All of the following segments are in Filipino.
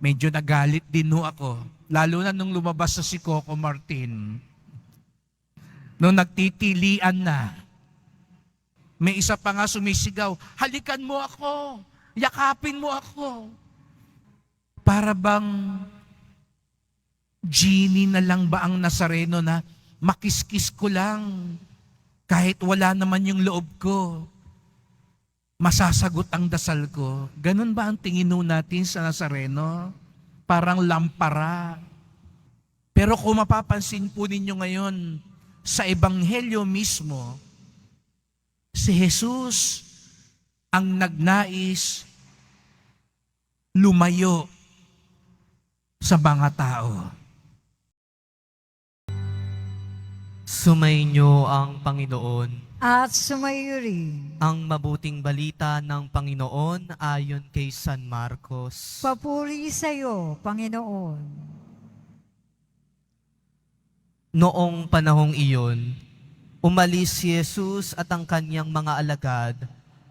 Medyo nagalit din ho ako. Lalo na nung lumabas na si Coco Martin. Nung nagtitilian na, may isa pa nga sumisigaw, halikan mo ako, yakapin mo ako. Para bang genie na lang ba ang Nazareno na makiskis ko lang kahit wala naman yung loob ko. Masasagot ang dasal ko. Ganun ba ang tingin natin sa Nazareno? Parang lampara. Pero kung mapapansin po ninyo ngayon, sa Ebanghelyo mismo, si Jesus ang nagnais lumayo sa mga tao. Sumainyo ang Panginoon. At sumayo rin. Ang mabuting balita ng Panginoon ayon kay San Marcos. Papuri sa iyo, Panginoon. Noong panahong iyon, umalis si Jesus at ang kanyang mga alagad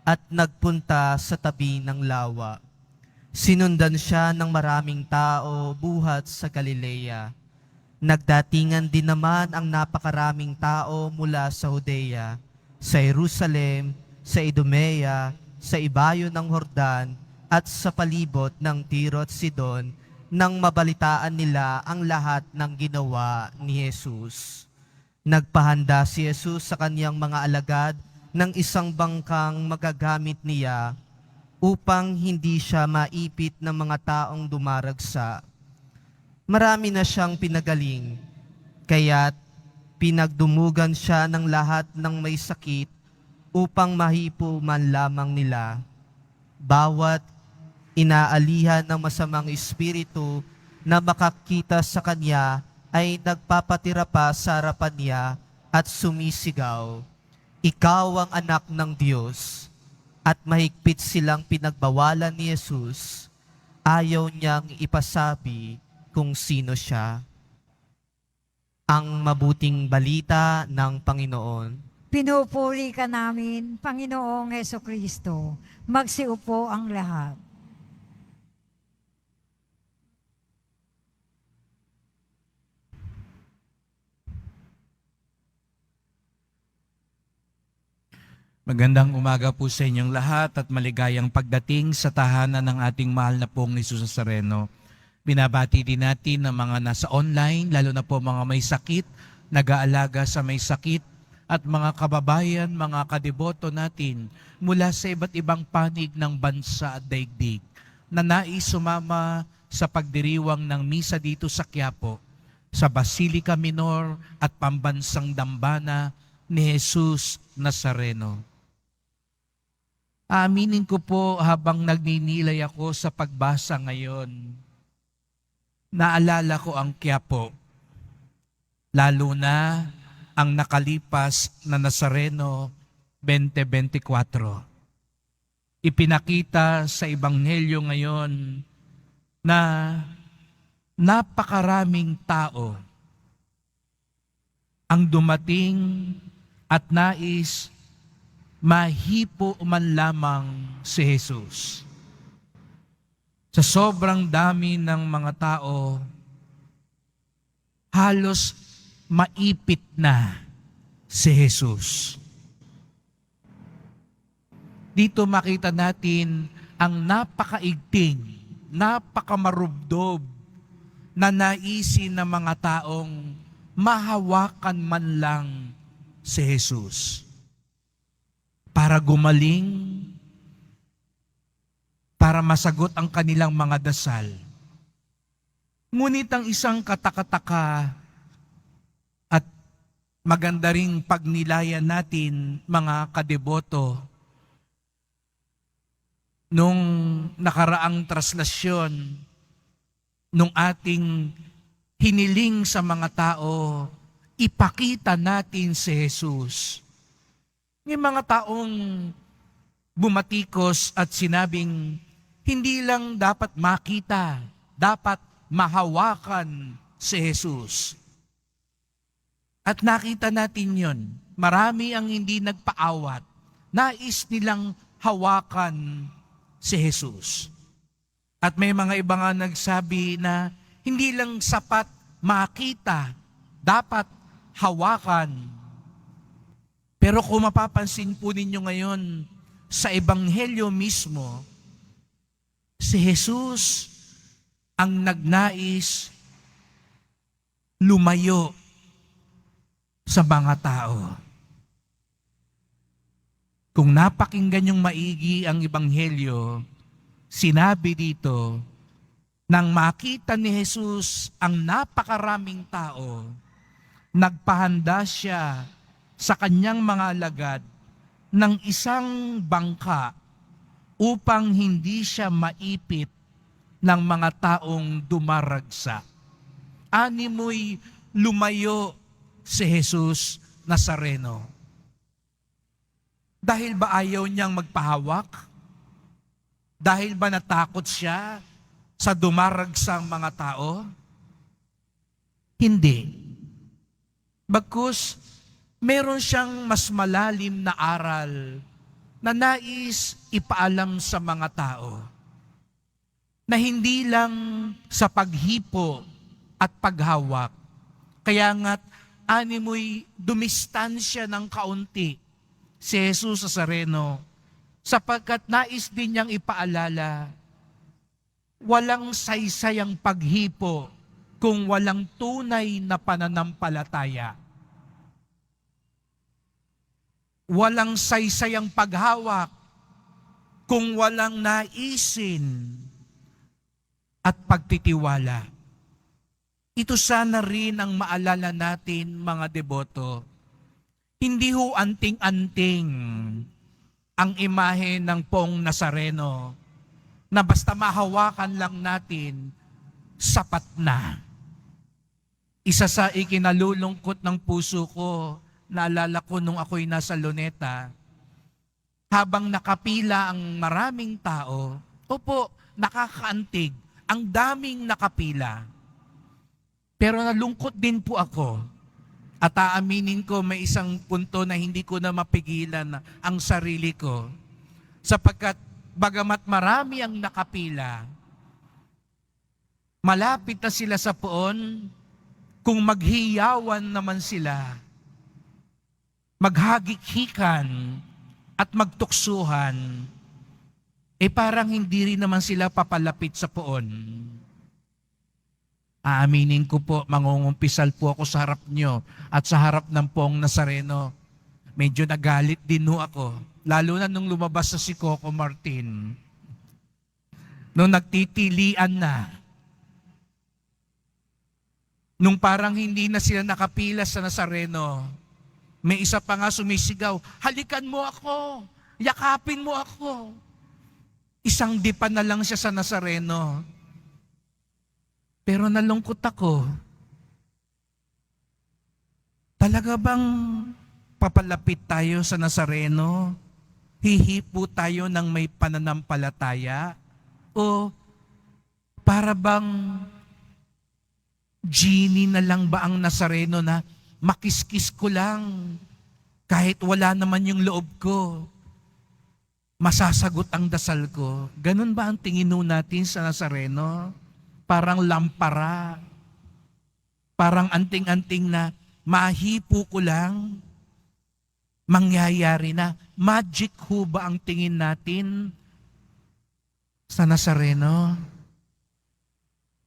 at nagpunta sa tabi ng lawa. Sinundan siya ng maraming tao buhat sa Galilea. Nagdatingan din naman ang napakaraming tao mula sa Judea, sa Jerusalem, sa Idumea, sa ibayo ng Jordan at sa palibot ng Tiro at Sidon nang mabalitaan nila ang lahat ng ginawa ni Jesus. Nagpahanda si Jesus sa kaniyang mga alagad ng isang bangkang magagamit niya upang hindi siya maipit ng mga taong dumaragsa. Marami na siyang pinagaling, kaya't pinagdumugan siya ng lahat ng may sakit upang mahipo man lamang nila. Bawat inaalihan ng masamang espiritu na makakita sa kanya ay nagpapatira pa sa harapan niya at sumisigaw, "Ikaw ang anak ng Diyos." At mahigpit silang pinagbawalan ni Jesus. Ayaw niyang ipasabi kung sino siya. Ang mabuting balita ng Panginoon. Pinupuri ka namin, Panginoong Hesukristo. Magsiupo ang lahat. Magandang umaga po sa inyong lahat at maligayang pagdating sa tahanan ng ating mahal na pong Jesus Nazareno. Binabati din natin ang mga nasa online, lalo na po mga may sakit, nag-aalaga sa may sakit, at mga kababayan, mga kadeboto natin mula sa iba't ibang panig ng bansa at daigdig na nais sumama sa pagdiriwang ng misa dito sa Quiapo, sa Basilica Minor at Pambansang Dambana ni Jesus Nazareno. Aaminin ko po habang nagninilay ako sa pagbasa ngayon, naalala ko ang Quiapo, lalo na ang nakalipas na Nazareno 2024. Ipinakita sa Ebanghelyo ngayon na napakaraming tao ang dumating at nais mahipo man lamang si Jesus. Sa sobrang dami ng mga tao, halos maipit na si Jesus. Dito makita natin ang napakaigting, napakamarubdob na naisin ng mga taong mahawakan man lang si Jesus. Para gumaling, para masagot ang kanilang mga dasal. Ngunit ang isang katakataka at maganda ring pagnilayan natin, mga kadeboto, nung nakaraang traslasyon, nung ating hiniling sa mga tao, ipakita natin si Jesus. May mga taong bumatikos at sinabing, hindi lang dapat makita, dapat mahawakan si Jesus. At nakita natin yon. Marami ang hindi nagpaawat. Nais nilang hawakan si Jesus. At may mga iba nga nagsabi na hindi lang sapat makita, dapat hawakan. Pero kung mapapansin po ninyo ngayon sa Ebanghelyo mismo, si Jesus ang nagnais lumayo sa mga tao. Kung napakinggan yung maigi ang Ebanghelyo, sinabi dito, nang makita ni Jesus ang napakaraming tao, nagpahanda siya sa kanyang mga alagad ng isang bangka upang hindi siya maipit ng mga taong dumaragsa. Animoy lumayo si Jesus Nazareno. Dahil ba ayaw niyang magpahawak? Dahil ba natakot siya sa dumaragsang mga tao? Hindi. Bagkus, meron siyang mas malalim na aral na nais ipaalam sa mga tao. Na hindi lang sa paghipo at paghawak. Kaya nga't animoy dumistansya ng kaunti si Jesus Nazareno sapagkat nais din niyang ipaalala, walang saysayang paghipo kung walang tunay na pananampalataya. Walang saysayang paghawak kung walang naisin at pagtitiwala. Ito sana rin ang maalala natin, mga deboto. Hindi ho anting-anting ang imahe ng Poong Nazareno na basta mahawakan lang natin, sapat na. Isa sa ikinalulungkot ng puso ko, naalala ko nung ako'y nasa Luneta, habang nakapila ang maraming tao, opo, nakakaantig, ang daming nakapila. Pero nalungkot din po ako. At aaminin ko, may isang punto na hindi ko na mapigilan ang sarili ko. Sapagkat bagamat marami ang nakapila, malapit na sila sa poon, kung maghiyawan naman sila, maghagikhikan at magtuksuhan, parang hindi rin naman sila papalapit sa poon. Aaminin ko po, mangungumpisal po ako sa harap nyo at sa harap ng Poong Nazareno. Medyo nagalit din ho ako, lalo na nung lumabas sa si Coco Martin. Nung nagtitilian na, nung parang hindi na sila nakapila sa Nazareno, may isa pa nga sumisigaw, halikan mo ako, yakapin mo ako. Isang dipa na lang siya sa Nazareno. Pero nalungkot ako. Talaga bang papalapit tayo sa Nazareno? Hihipo tayo ng may pananampalataya? O para bang genie na lang ba ang Nazareno na makiskis ko lang kahit wala naman yung loob ko? Masasagot ang dasal ko. Ganun ba ang tingin natin sa Nazareno? Parang lampara, parang anting-anting na mahipo ko lang, mangyayari na. Magic ho ba ang tingin natin sa Nazareno?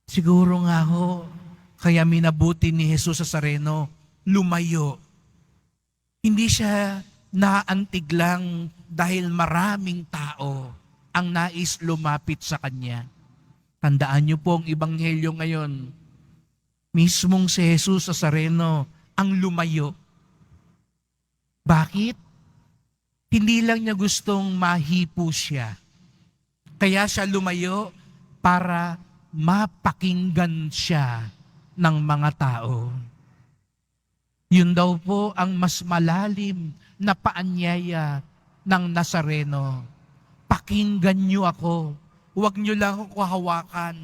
Siguro nga ho, kaya minabuti ni Jesus Nazareno, lumayo. Hindi siya naantig lang dahil maraming tao ang nais lumapit sa Kanya. Tandaan niyo po ang Ebanghelyo ngayon. Mismong si Jesus Nazareno ang lumayo. Bakit? Hindi lang niya gustong mahipo siya. Kaya siya lumayo para mapakinggan siya ng mga tao. Yun daw po ang mas malalim na paanyaya ng Nazareno. Pakinggan niyo ako. Huwag niyo lang ako hawakan.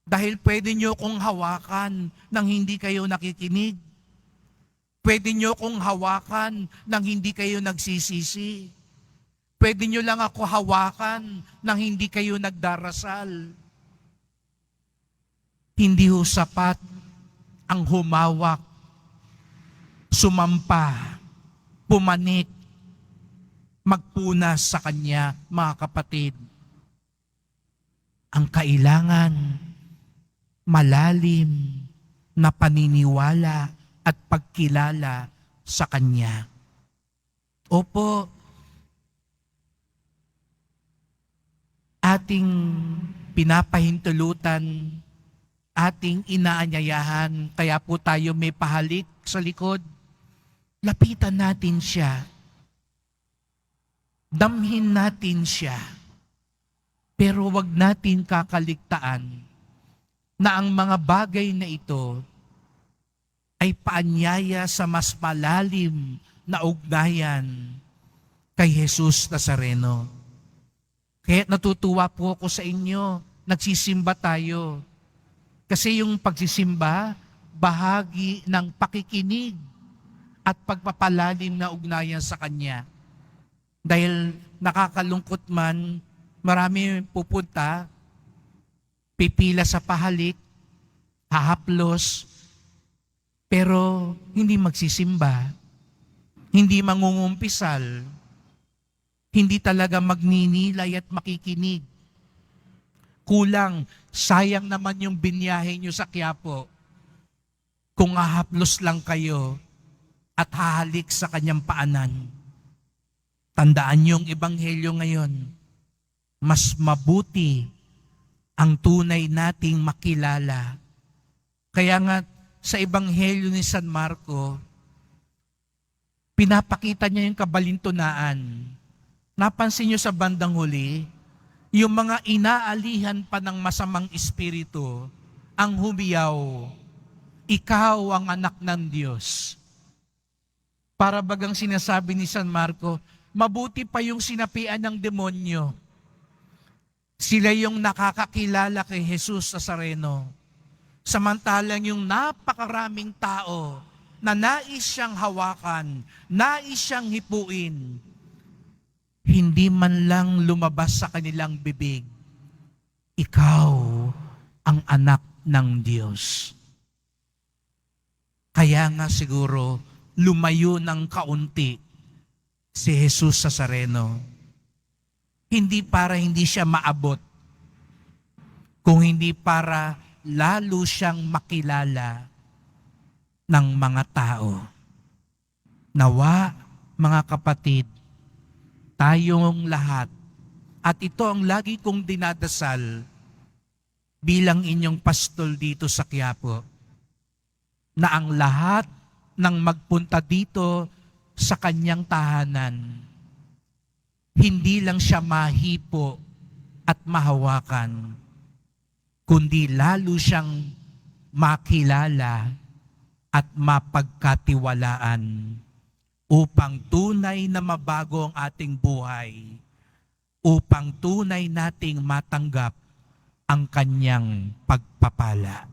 Dahil pwede niyo akong hawakan nang hindi kayo nakikinig. Pwede niyo akong hawakan nang hindi kayo nagsisisi. Pwede nyo lang ako hawakan nang hindi kayo nagdarasal. Hindi ho sapat ang humawak, sumampa, pumanik, magpunas sa Kanya, mga kapatid. Ang kailangan, malalim na paniniwala at pagkilala sa Kanya. Opo, ating pinapahintulutan, ating inaanyayahan, kaya po tayo may pahalik sa likod. Lapitan natin siya. Damhin natin siya. Pero wag natin kakaligtaan na ang mga bagay na ito ay paanyaya sa mas malalim na ugnayan kay Jesus Nazareno. Kaya natutuwa po ako sa inyo, nagsisimba tayo. Kasi yung pagsisimba, bahagi ng pakikinig at pagpapalalim na ugnayan sa Kanya. Dahil nakakalungkot man, marami pupunta, pipila sa pahalik, hahaplos, pero hindi magsisimba, hindi mangungumpisal, hindi talaga magninilay at makikinig. Kulang, sayang naman yung binyahe nyo sa Quiapo kung hahaplos lang kayo at hahalik sa Kanyang paanan. Tandaan yung ebanghelyo ngayon, mas mabuti ang tunay nating makilala. Kaya nga sa ebanghelyo ni San Marco, pinapakita niya yung kabalintunaan. Napansin niyo sa bandang huli, yung mga inaalihan pa ng masamang espiritu ang humiyaw, ikaw ang anak ng Diyos. Para bagang sinasabi ni San Marco, mabuti pa yung sinapian ng demonyo. Sila yung nakakakilala kay Jesus Nazareno. Samantalang yung napakaraming tao na nais siyang hawakan, nais siyang hipuin, hindi man lang lumabas sa kanilang bibig, ikaw ang anak ng Diyos. Kaya nga siguro, lumayo ng kaunti si Jesus Nazareno. Hindi para hindi siya maabot, kung hindi para lalo siyang makilala ng mga tao. Nawa, mga kapatid, tayong lahat, at ito ang lagi kong dinadasal bilang inyong pastol dito sa Quiapo, na ang lahat ng magpunta dito sa Kanyang tahanan, hindi lang siya mahipo at mahawakan, kundi lalo siyang makilala at mapagkatiwalaan upang tunay na mabago ang ating buhay, upang tunay nating matanggap ang Kanyang pagpapala.